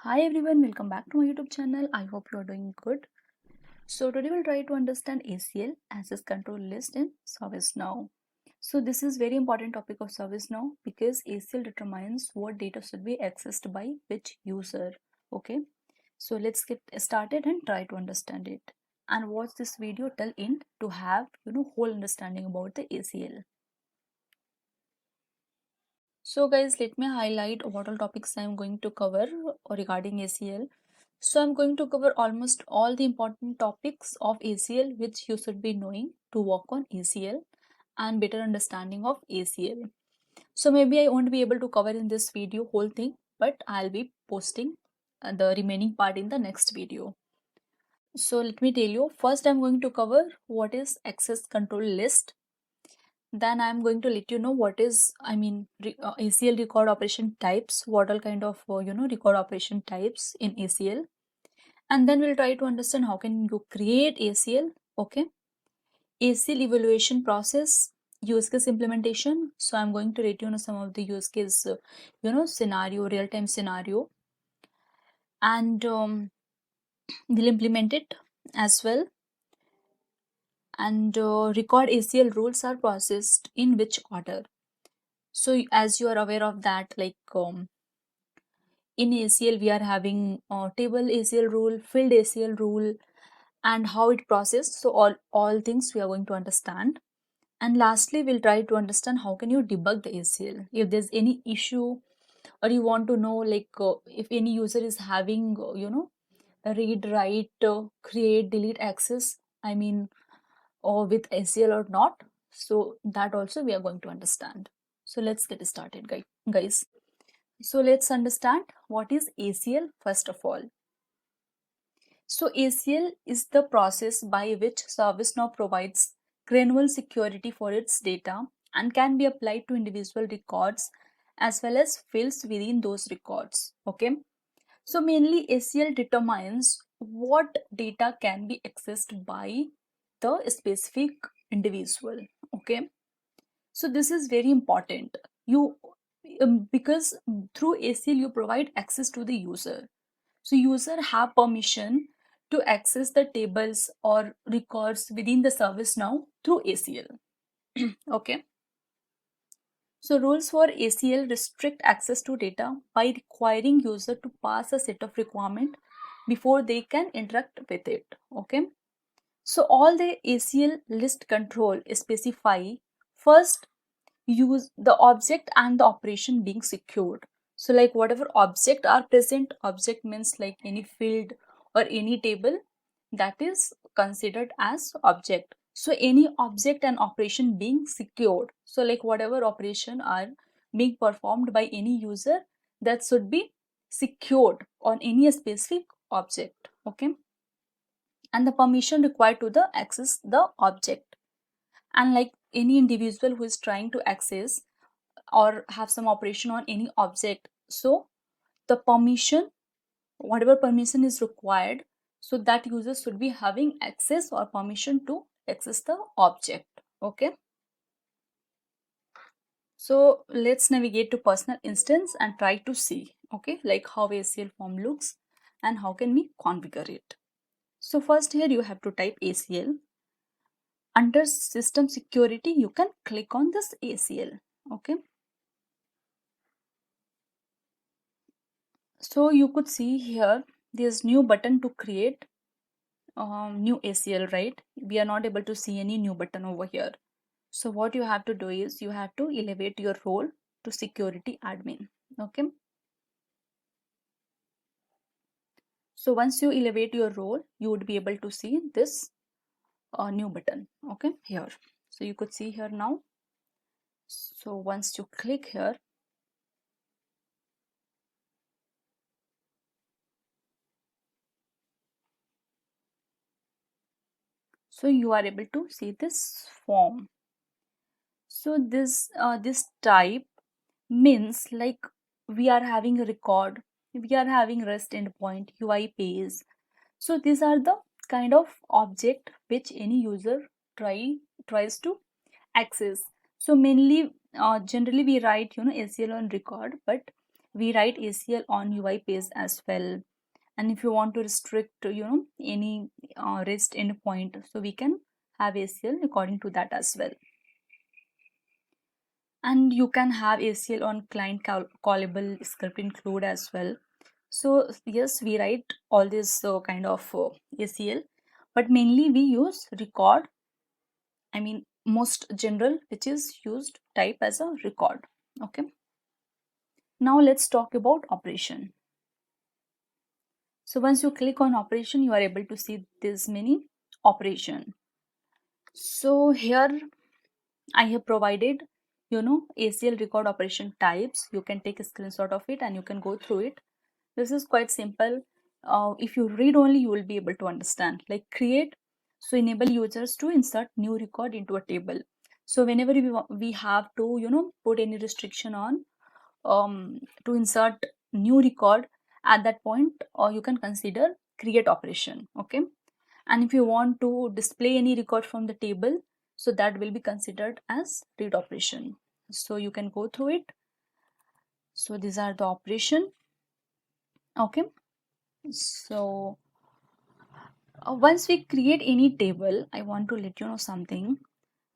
Hi everyone, welcome back to my YouTube channel. I hope you are doing good. So today we'll try to understand ACL, Access Control List in ServiceNow. So this is very important topic of ServiceNow because ACL determines what data should be accessed by which user. Okay, so let's get started and try to understand it. And watch this video till end to have whole understanding about the ACL. So guys, let me highlight what all topics I am going to cover regarding ACL. So I'm going to cover almost all the important topics of ACL which you should be knowing to work on ACL and better understanding of ACL. So maybe I won't be able to cover in this video whole thing, but I'll be posting the remaining part in the next video. So let me tell you, first I'm going to cover what is access control list. Then I'm going to let you know what is ACL record operation types, what all kind of record operation types in ACL, and then we'll try to understand how can you create ACL. Okay, ACL evaluation process, use case implementation. So I'm going to let you know some of the use case scenario, real-time scenario, and we'll implement it as well. And record ACL rules are processed in which order. So as you are aware of that, like in ACL we are having table ACL rule, field ACL rule, and how it processed. So all things we are going to understand. And lastly, we'll try to understand how can you debug the ACL if there's any issue, or you want to know like if any user is having read, write, create, delete access, or with ACL or not. So that also we are going to understand. So let's get started, guys. So let's understand what is ACL first of all. So ACL is the process by which ServiceNow provides granular security for its data and can be applied to individual records as well as fields within those records. Okay. So mainly ACL determines what data can be accessed by the specific individual. Okay. So this is very important. Because through ACL you provide access to the user. So user have permission to access the tables or records within the ServiceNow through ACL. Okay. So rules for ACL restrict access to data by requiring user to pass a set of requirement before they can interact with it. Okay. So all the ACL list control specify first use the object and the operation being secured. So like whatever object are present, object means like any field or any table, that is considered as object. So any object and operation being secured, so like whatever operation are being performed by any user, that should be secured on any specific object. Okay, and the permission required to the access the object. And like any individual who is trying to access or have some operation on any object, so the permission, whatever permission is required, so that user should be having access or permission to access the object. Okay, so let's navigate to personal instance and try to see, okay, like how ACL form looks and how can we configure it. So first here you have to type ACL. Under system security you can click on this ACL. Okay, so you could see here there's new button to create new ACL, right? We are not able to see any new button over here. So what you have to do is you have to elevate your role to security admin. Okay, so once you elevate your role, you would be able to see this new button. Okay, here, so you could see here now. So once you click here, so you are able to see this form. So this type means like we are having a record, we are having REST endpoint, UI page. So these are the kind of object which any user tries to access. So mainly generally we write ACL on record, but we write ACL on UI page as well. And if you want to restrict, any REST endpoint, so we can have ACL according to that as well. And you can have ACL on client callable script include as well. So yes, we write all this kind of ACL, but mainly we use record. I mean, most general, which is used type as a record. Okay. Now let's talk about operation. So once you click on operation, you are able to see this many operation. So here I have provided, ACL record operation types. You can take a screenshot of it and you can go through it. This is quite simple. If you read only, you will be able to understand. Like create, so enable users to insert new record into a table. So whenever we have to, put any restriction on to insert new record, at that point, or you can consider create operation. Okay. And if you want to display any record from the table, so that will be considered as read operation. So you can go through it. So these are the operation. Okay. So once we create any table, I want to let you know something.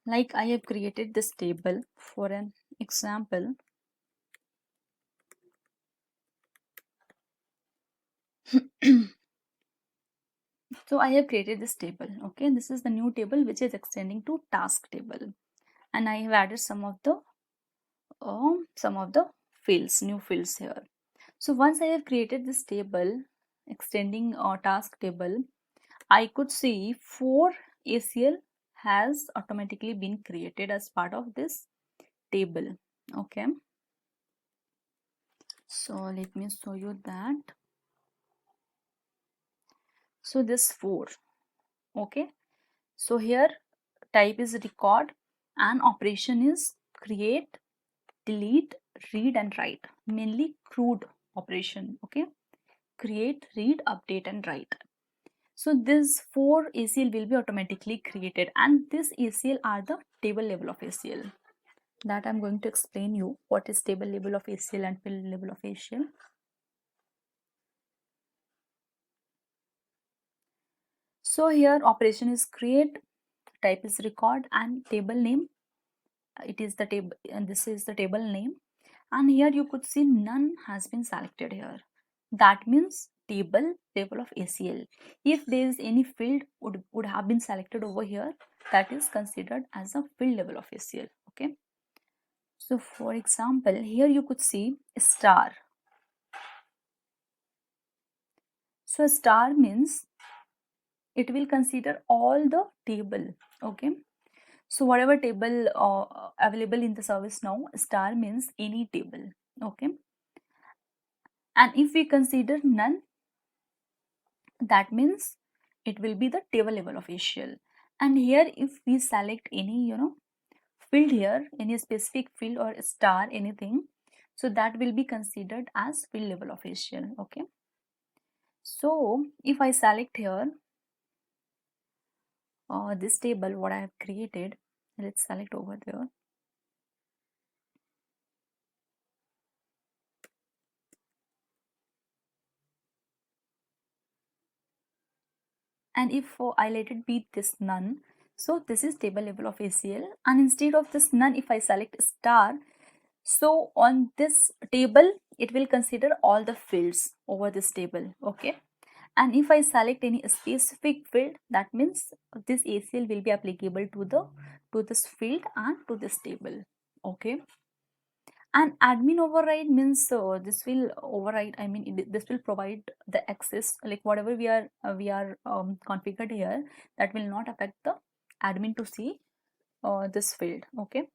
Like I have created this table for an example. So I have created this table. Okay, this is the new table which is extending to task table, and I have added some of the fields, new fields here. So once I have created this table, extending task table, I could see 4 ACL has automatically been created as part of this table. Okay. So let me show you that. So this 4. Okay. So here type is record and operation is create, delete, read and write. Mainly crude operation. Okay. Create, read, update and write. So this 4 ACL will be automatically created, and this ACL are the table level of ACL. That I'm going to explain you what is table level of ACL and field level of ACL. So here operation is create, type is record and table name. It is the table, and this is the table name. And here you could see none has been selected here. That means table level of ACL. If there is any field would have been selected over here, that is considered as a field level of ACL. Okay. So for example, here you could see star. So star means it will consider all the table. Okay. So whatever table available in the ServiceNow, star means any table. Okay. And if we consider none, that means it will be the table level of ACL. And here if we select any field here, any specific field or star, anything, so that will be considered as field level of ACL. Okay. So if I select here this table what I have created, let's select over there. And if I let it be this none, so this is table level of ACL, and instead of this none, if I select star, so on this table it will consider all the fields over this table. Okay. And if I select any specific field, that means this ACL will be applicable to this field and to this table. Okay. And admin override means this will override, I mean this will provide the access, like whatever we are configured here, that will not affect the admin to see this field. Okay.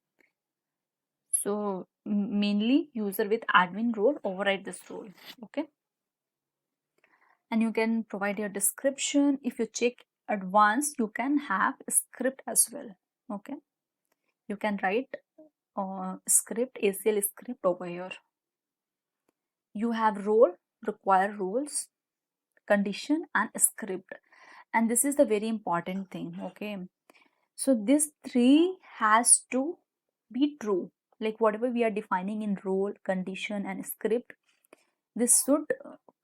So mainly user with admin role override this role. Okay. And you can provide your description. If you check advanced, you can have script as well. Okay. You can write script, ACL script over here. You have role, require rules, condition and script, and this is the very important thing. Okay. So this 3 has to be true, like whatever we are defining in role, condition and script, this should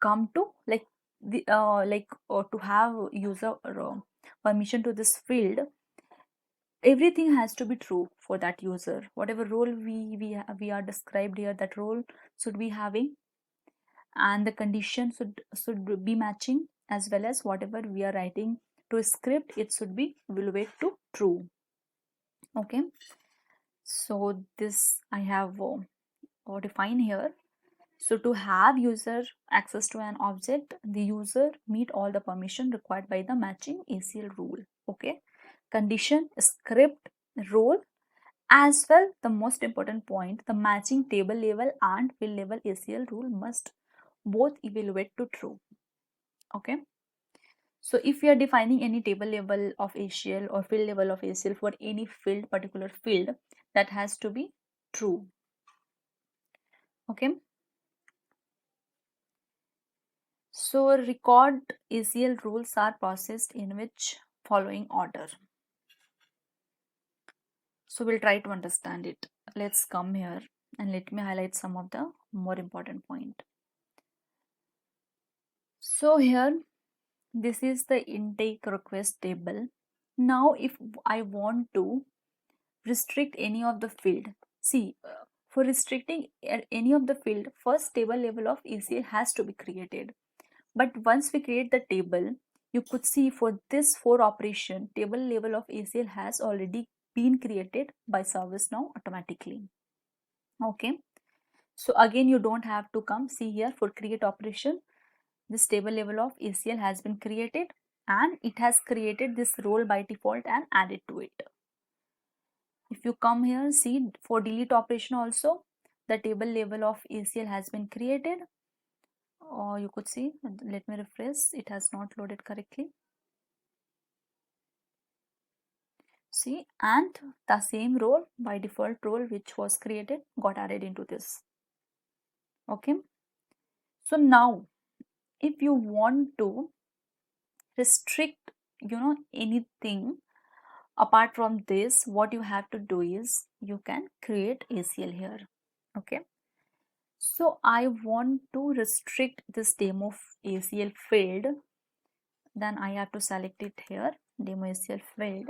come to like the to have user permission to this field. Everything has to be true for that user. Whatever role we are described here, that role should be having, and the condition should be matching, as well as whatever we are writing to a script, it should be evaluate to true. Okay, so this I have defined here. So to have user access to an object, the user meet all the permission required by the matching ACL rule. Okay, condition, script, role, as well the most important point, the matching table level and field level ACL rule must both evaluate to true. Okay, so if we are defining any table level of ACL or field level of ACL for any field, particular field, that has to be true. Okay, so record ACL rules are processed in which following order. So we'll try to understand it. Let's come here and let me highlight some of the more important point. So here, this is the intake request table. Now if I want to restrict any of the field, see, for restricting any of the field, first table level of ACL has to be created. But once we create the table, you could see for this 4 operation, table level of ACL has already been created by ServiceNow automatically. Okay, so again you don't have to come, see here for create operation, this table level of ACL has been created and it has created this role by default and added to it. If you come here, see for delete operation also, the table level of ACL has been created, or you could see, let me refresh, it has not loaded correctly. See, and the same role by default role which was created got added into this. Okay, so now if you want to restrict anything apart from this, what you have to do is you can create ACL here. Okay, so I want to restrict this demo ACL field, then I have to select it here, demo ACL field,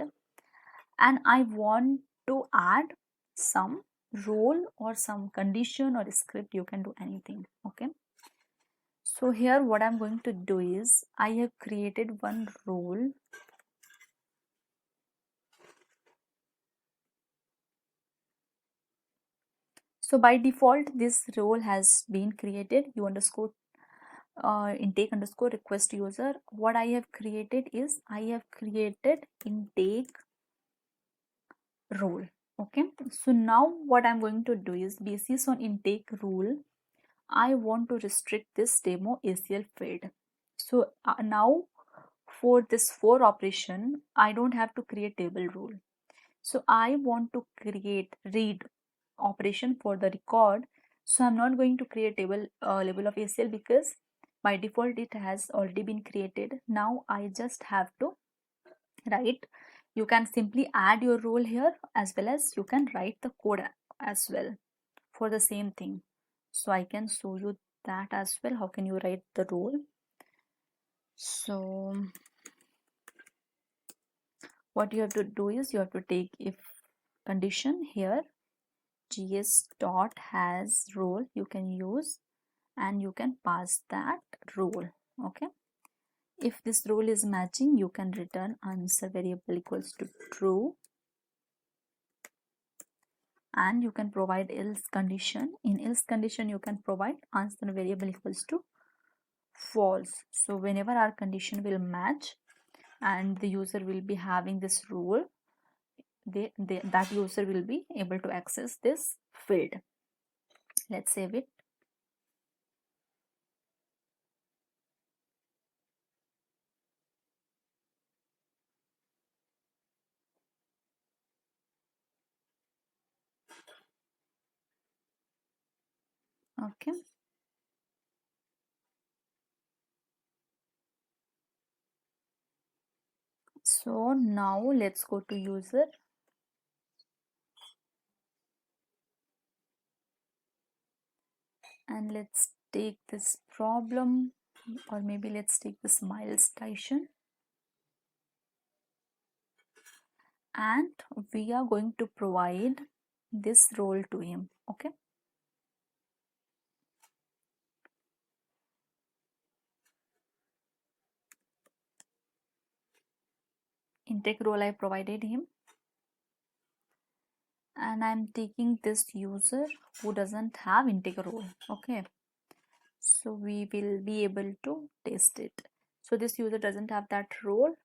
and I want to add some role or some condition or script, you can do anything. Okay, so here what I'm going to do is I have created one role. So by default this role has been created, you underscore intake underscore request user. What I have created is I have created intake role. Okay, so now what I'm going to do is basis on intake rule, I want to restrict this demo ACL field. So now for this 4 operation, I don't have to create table rule. So I want to create read operation for the record. So I'm not going to create table level of ACL because by default it has already been created. Now I just have to write. You can simply add your role here as well as you can write the code as well for the same thing. So I can show you that as well. How can you write the role? So what you have to do is you have to take if condition here, gs dot has role you can use, and you can pass that role. Okay, if this role is matching, you can return answer variable equals to true, and you can provide else condition. In else condition you can provide answer variable equals to false. So whenever our condition will match and the user will be having this rule, that user will be able to access this field. Let's save it. Okay, so now let's go to user and let's take this problem, or maybe let's take this Miles Tyson, and we are going to provide this role to him. Okay, intake role I provided him, and I'm taking this user who doesn't have intake role. Okay, so we will be able to test it. So this user doesn't have that role,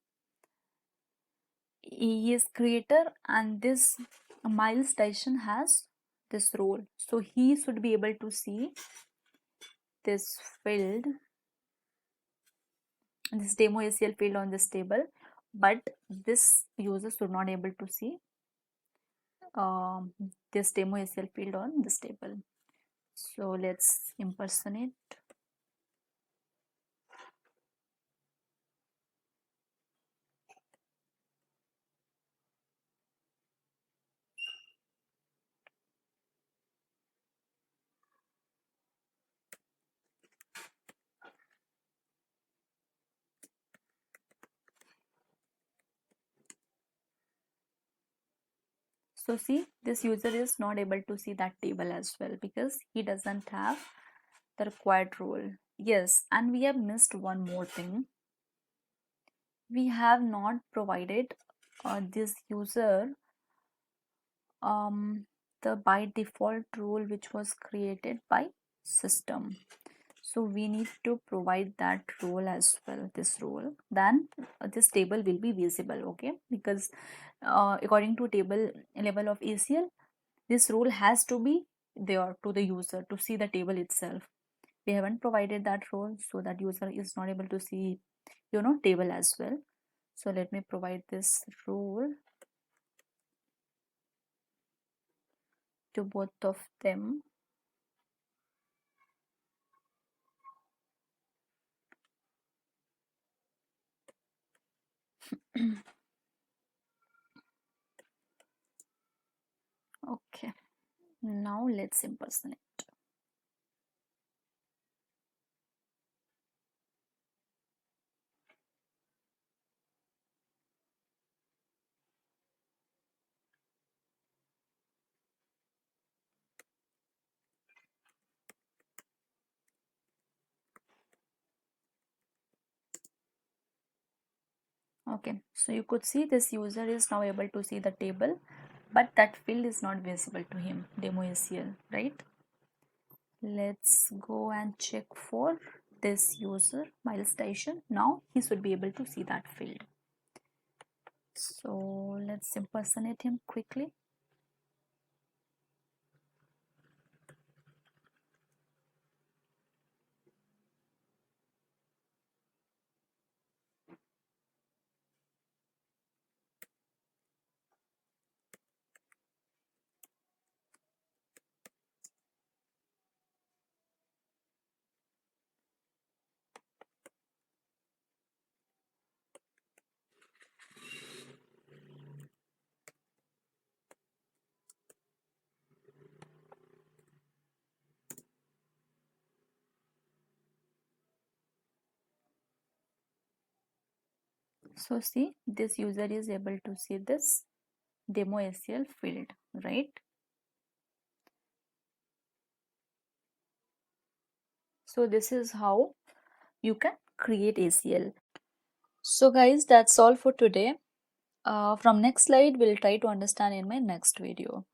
he is creator, and this Miles Tyson has this role, so he should be able to see this field, this demo ACL field on this table, but this user should not able to see um, this demo ACL field on this table. So let's impersonate. So see, this user is not able to see that table as well because he doesn't have the required role. Yes, and we have missed one more thing. We have not provided this user the by default rule which was created by system. So we need to provide that role as well, this role, then this table will be visible. Okay, because according to table level of ACL, this role has to be there to the user to see the table itself. We haven't provided that role, so that user is not able to see table as well. So let me provide this role to both of them. Okay, now let's impersonate. Okay, so you could see this user is now able to see the table, but that field is not visible to him, demo ACL, right? Let's go and check for this user, Miles Tyson. Now he should be able to see that field. So let's impersonate him quickly. So see, this user is able to see this demo ACL field, right? So this is how you can create ACL. So guys, that's all for today. From next slide, we'll try to understand in my next video.